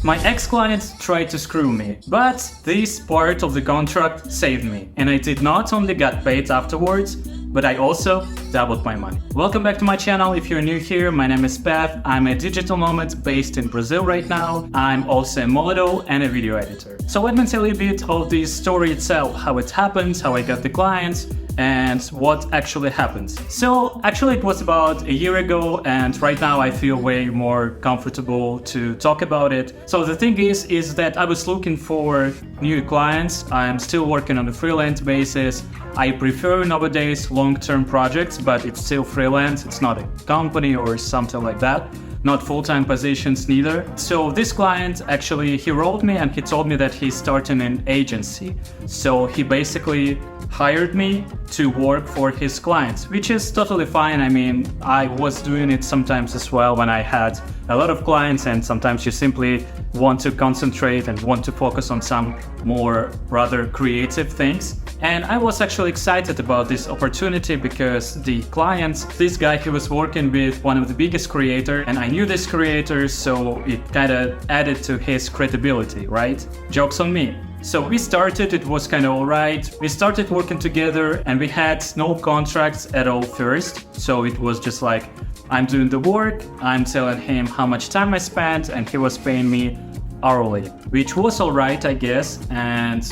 My ex-client tried to screw me, but this part of the contract saved me, and I did not only get paid afterwards, but I also doubled my money. Welcome back to my channel. If you're new here, my name is Pav. I'm a digital nomad based in Brazil right now. I'm also a model and a video editor. So let me tell you a bit of the story itself, how it happened, how I got the clients, and what actually happened. So actually it was about a year ago, and right now I feel way more comfortable to talk about it. So the thing is that I was looking for new clients. I'm still working on a freelance basis. I prefer nowadays long-term projects, but it's still freelance. It's not a company or something like that. Not full-time positions neither. So this client actually, he wrote me and he told me that he's starting an agency. So he basically hired me to work for his clients, which is totally fine. I mean, I was doing it sometimes as well when I had a lot of clients, and sometimes you simply want to concentrate and want to focus on some more rather creative things. And I was actually excited about this opportunity because the client, this guy, he was working with one of the biggest creators, and I knew this creator, so it kind of added to his credibility, right? Joke's on me. So we started, it was kind of alright. We started working together and we had no contracts at all first. So it was just like, I'm doing the work, I'm telling him how much time I spent, and he was paying me hourly, which was alright, I guess. And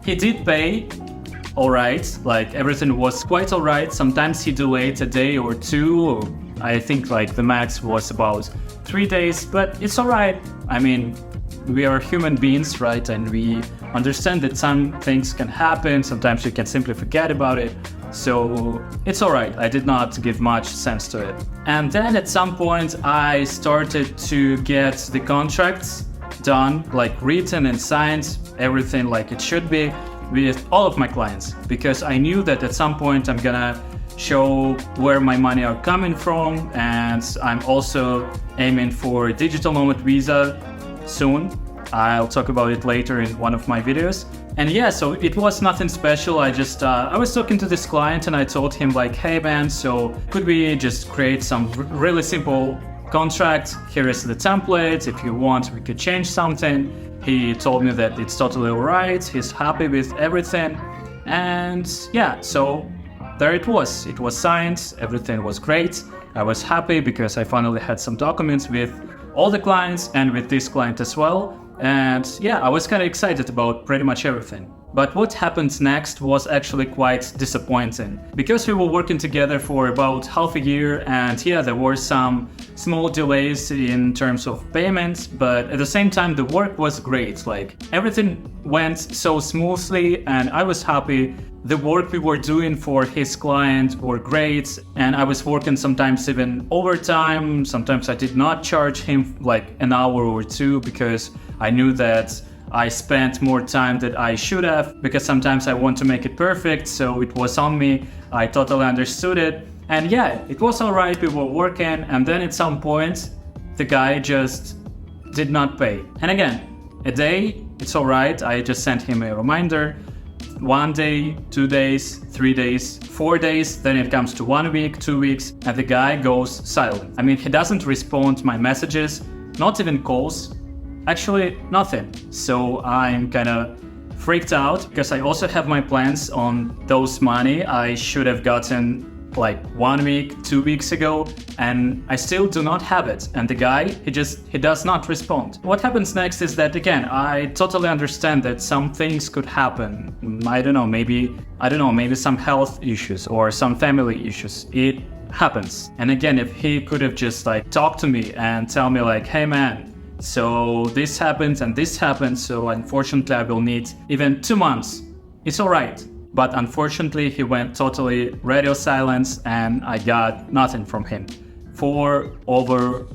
he did pay alright, like everything was quite alright. Sometimes he delayed a day or two. I think like the max was about 3 days, but it's alright. I mean, we are human beings, right? And we understand that some things can happen. Sometimes you can simply forget about it. So it's alright. I did not give much sense to it. And then at some point I started to get the contracts done, like written and signed, everything like it should be, with all of my clients, because I knew that at some point I'm gonna show where my money are coming from, and I'm also aiming for a digital nomad visa soon. I'll talk about it later in one of my videos. And yeah, so it was nothing special. I was talking to this client and I told him like, hey man, so could we just create some really simple contract? Here is the template. If you want, we could change something. He told me that it's totally alright. He's happy with everything. And yeah, so there it was. It was signed. Everything was great. I was happy because I finally had some documents with all the clients and with this client as well. And yeah, I was kind of excited about pretty much everything. But what happened next was actually quite disappointing, because we were working together for about half a year, and yeah, there were some small delays in terms of payments, but at the same time the work was great. Like everything went so smoothly and I was happy. The work we were doing for his client were great, and I was working sometimes even overtime. Sometimes I did not charge him like an hour or two because I knew that I spent more time than I should have, because sometimes I want to make it perfect, so it was on me. I totally understood it. And yeah, it was alright, we were working, and then at some point the guy just did not pay. And again, a day, it's alright, I just sent him a reminder. 1 day, 2 days, 3 days, 4 days, then it comes to 1 week, 2 weeks, and the guy goes silent. I mean, he doesn't respond to my messages, not even calls, actually nothing. So I'm kind of freaked out because I also have my plans on those money I should have gotten like 1 week, 2 weeks ago, and I still do not have it. And the guy, he does not respond. What happens next is that, again, I totally understand that some things could happen. I don't know, maybe some health issues or some family issues. It happens. And again, if he could have just like talked to me and tell me like, hey man, so this happens and this happens, so unfortunately I will need even 2 months. It's alright. But unfortunately he went totally radio silence and I got nothing from him for over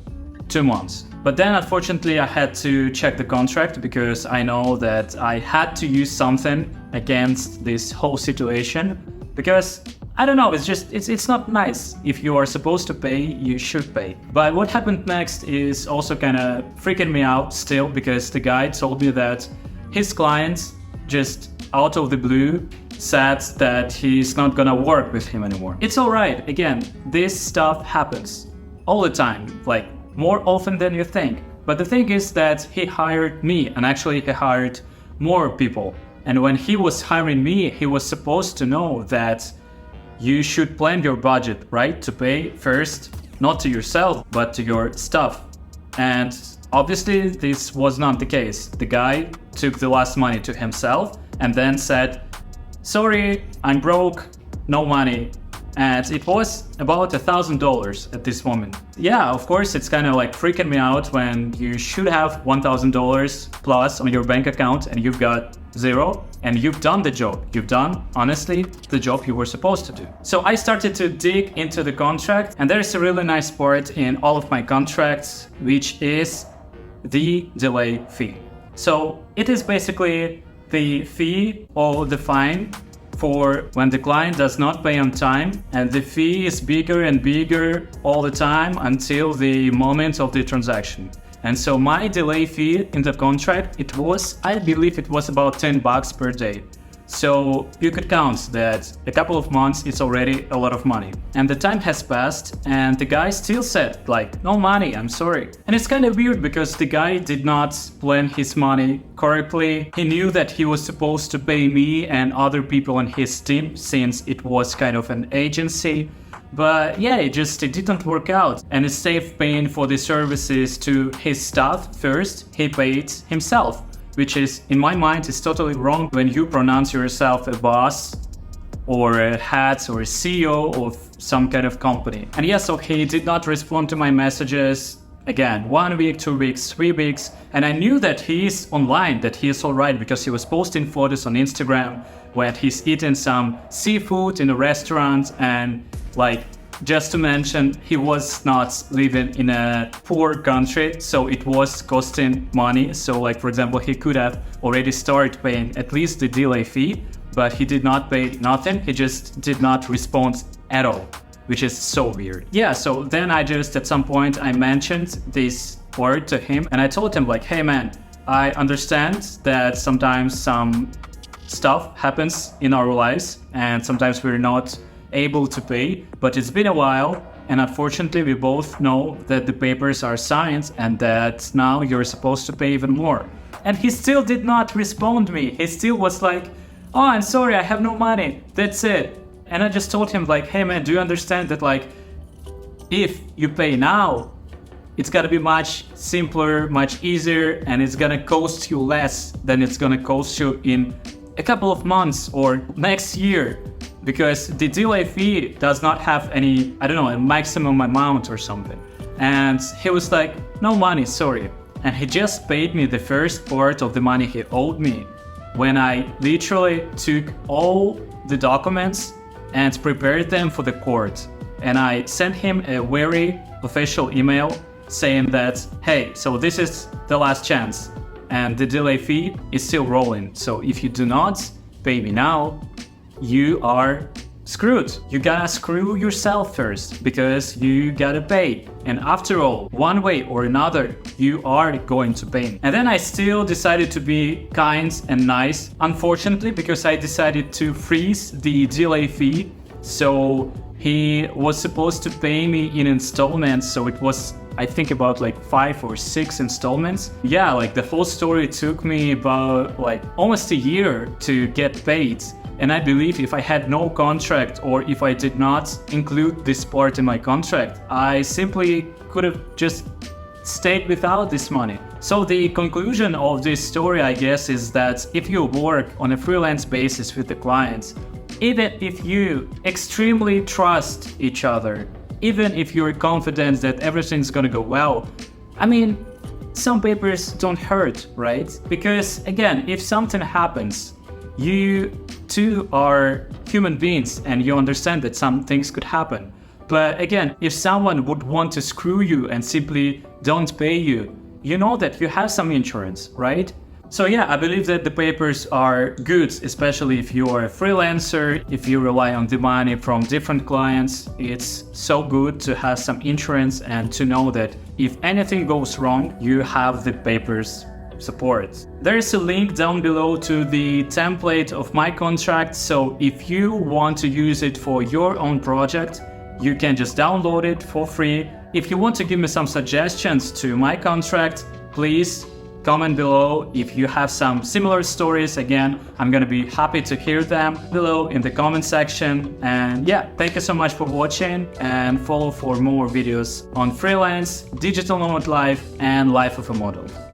2 months. But then unfortunately I had to check the contract because I know that I had to use something against this whole situation, because I don't know, it's not nice. If you are supposed to pay, you should pay. But what happened next is also kind of freaking me out still, because the guy told me that his client just out of the blue said that he's not gonna work with him anymore. It's alright, again, this stuff happens all the time, like more often than you think. But the thing is that he hired me, and actually he hired more people. And when he was hiring me, he was supposed to know that you should plan your budget, right? To pay first, not to yourself, but to your stuff. And obviously this was not the case. The guy took the last money to himself and then said, sorry, I'm broke, no money. And it was about $1,000 at this moment. Yeah, of course, it's kind of like freaking me out when you should have $1,000 plus on your bank account and you've got zero, and you've done the job. You've done, honestly, the job you were supposed to do. So I started to dig into the contract, and there's a really nice part in all of my contracts, which is the delay fee. So it is basically the fee or the fine for when the client does not pay on time, and the fee is bigger and bigger all the time until the moment of the transaction. And so my delay fee in the contract, I believe it was about $10 per day. So you could count that a couple of months is already a lot of money. And the time has passed and the guy still said like, no money, I'm sorry. And it's kind of weird because the guy did not plan his money correctly. He knew that he was supposed to pay me and other people on his team since it was kind of an agency. But yeah, it didn't work out. And instead of paying for the services to his staff first, he paid himself, which is, in my mind, is totally wrong when you pronounce yourself a boss or a head or a CEO of some kind of company. And yeah, so he did not respond to my messages. Again, 1 week, 2 weeks, 3 weeks. And I knew that he's online, that he is all right, because he was posting photos on Instagram where he's eating some seafood in a restaurant. And like, just to mention, he was not living in a poor country, so it was costing money. So like, for example, he could have already started paying at least the delay fee, but he did not pay nothing. He just did not respond at all, which is so weird. Yeah, so then at some point I mentioned this word to him and I told him like, hey man, I understand that sometimes some stuff happens in our lives and sometimes we're not able to pay, but it's been a while and unfortunately we both know that the papers are signed and that now you're supposed to pay even more. And he still did not respond to me. He still was like, oh, I'm sorry, I have no money, that's it. And I just told him like, hey man, do you understand that like, if you pay now, it's gonna be much simpler, much easier, and it's gonna cost you less than it's gonna cost you in a couple of months or next year. Because the delay fee does not have any, I don't know, a maximum amount or something. And he was like, no money, sorry. And he just paid me the first part of the money he owed me when I literally took all the documents and prepared them for the court. And I sent him a very official email saying that, hey, so this is the last chance and the delay fee is still rolling. So if you do not pay me now, you are screwed. You gotta screw yourself first because you gotta pay. And after all, one way or another, you are going to pay. And then I still decided to be kind and nice, unfortunately, because I decided to freeze the delay fee. So he was supposed to pay me in installments. So it was, I think, about like 5 or 6 installments. Yeah, like the whole story took me about like almost a year to get paid. And I believe if I had no contract or if I did not include this part in my contract, I simply could have just stayed without this money. So the conclusion of this story, I guess, is that if you work on a freelance basis with the clients, even if you extremely trust each other, even if you're confident that everything's gonna go well, I mean, some papers don't hurt, right? Because again, if something happens, you two are human beings and you understand that some things could happen. But again, if someone would want to screw you and simply don't pay you, you know that you have some insurance, right? So yeah, I believe that the papers are good, especially if you are a freelancer, if you rely on the money from different clients. It's so good to have some insurance and to know that if anything goes wrong, you have the papers support. There is a link down below to the template of my contract, so if you want to use it for your own project, you can just download it for free. If you want to give me some suggestions to my contract, please comment below if you have some similar stories. Again, I'm gonna be happy to hear them below in the comment section. And yeah, thank you so much for watching, and follow for more videos on freelance, digital nomad life, and life of a model.